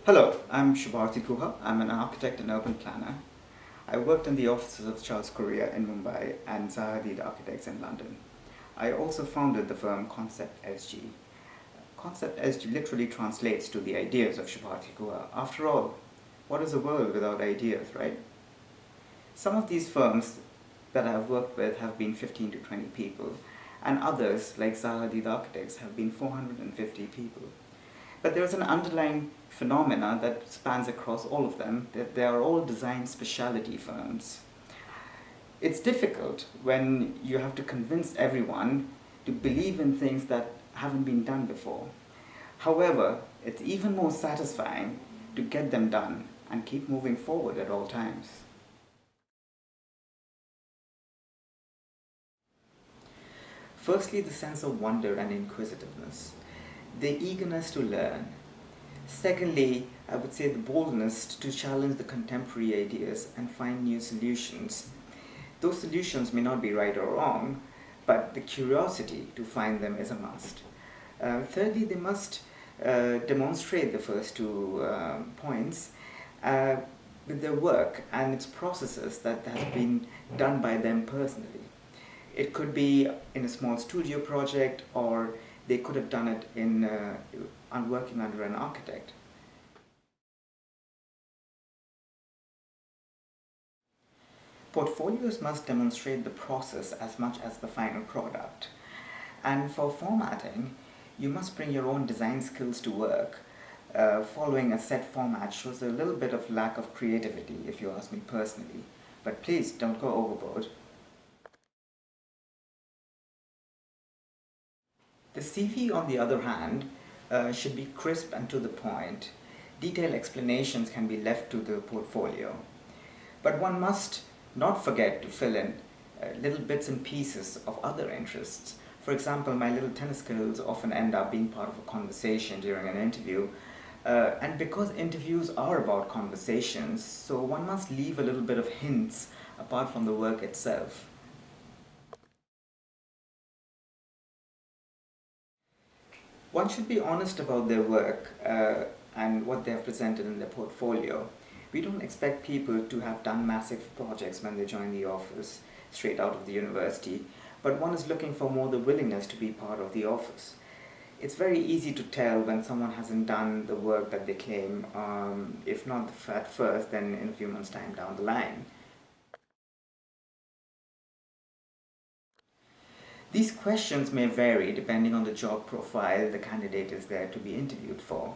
Hello, I'm Subharthi Guha. I'm an architect and urban planner. I worked in the offices of Charles Correa in Mumbai and Zaha Hadid Architects in London. I also founded the firm Concept SG. Concept SG literally translates to the ideas of Subharthi Guha. After all, what is a world without ideas, right? Some of these firms that I've worked with have been 15 to 20 people, and others, like Zaha Hadid Architects, have been 450 people. But there's an underlying phenomena that spans across all of them, that they are all design specialty firms. It's difficult when you have to convince everyone to believe in things that haven't been done before. However, it's even more satisfying to get them done and keep moving forward at all times. Firstly, the sense of wonder and inquisitiveness, the eagerness to learn. Secondly, I would say the boldness to challenge the contemporary ideas and find new solutions. Those solutions may not be right or wrong, but the curiosity to find them is a must. Thirdly, they must demonstrate the first two points with their work and its processes that has been done by them personally. It could be in a small studio project, or they could have done it in working under an architect. Portfolios must demonstrate the process as much as the final product. And for formatting, you must bring your own design skills to work. Following a set format shows a little bit of lack of creativity, if you ask me personally. But please don't go overboard. The CV, on the other hand, should be crisp and to the point. Detailed explanations can be left to the portfolio. But one must not forget to fill in little bits and pieces of other interests. For example, my little tennis skills often end up being part of a conversation during an interview. And because interviews are about conversations, so one must leave a little bit of hints apart from the work itself. One should be honest about their work and what they have presented in their portfolio. We don't expect people to have done massive projects when they join the office straight out of the university, but one is looking for more the willingness to be part of the office. It's very easy to tell when someone hasn't done the work that they claim, if not at first, then in a few months' time down the line. These questions may vary depending on the job profile the candidate is there to be interviewed for.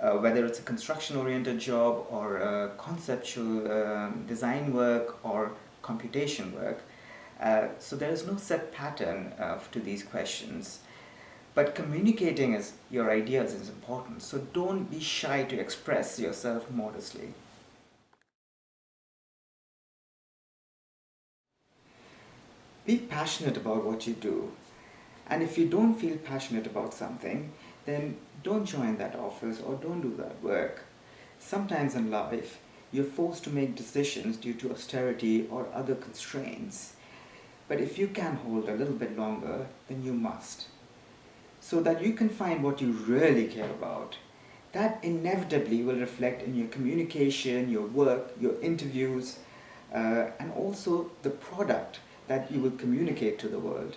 Whether it's a construction-oriented job or conceptual design work or computation work. So there is no set pattern to these questions. But communicating your ideas is important, so don't be shy to express yourself modestly. Be passionate about what you do. And if you don't feel passionate about something, then don't join that office or don't do that work. Sometimes in life, you're forced to make decisions due to austerity or other constraints. But if you can hold a little bit longer, then you must. So that you can find what you really care about. That inevitably will reflect in your communication, your work, your interviews, and also the product that you will communicate to the world.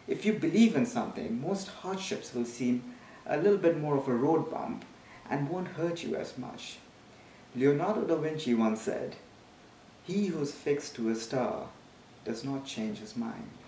If you believe in something, most hardships will seem a little bit more of a road bump and won't hurt you as much. Leonardo da Vinci once said, "He who is fixed to a star does not change his mind."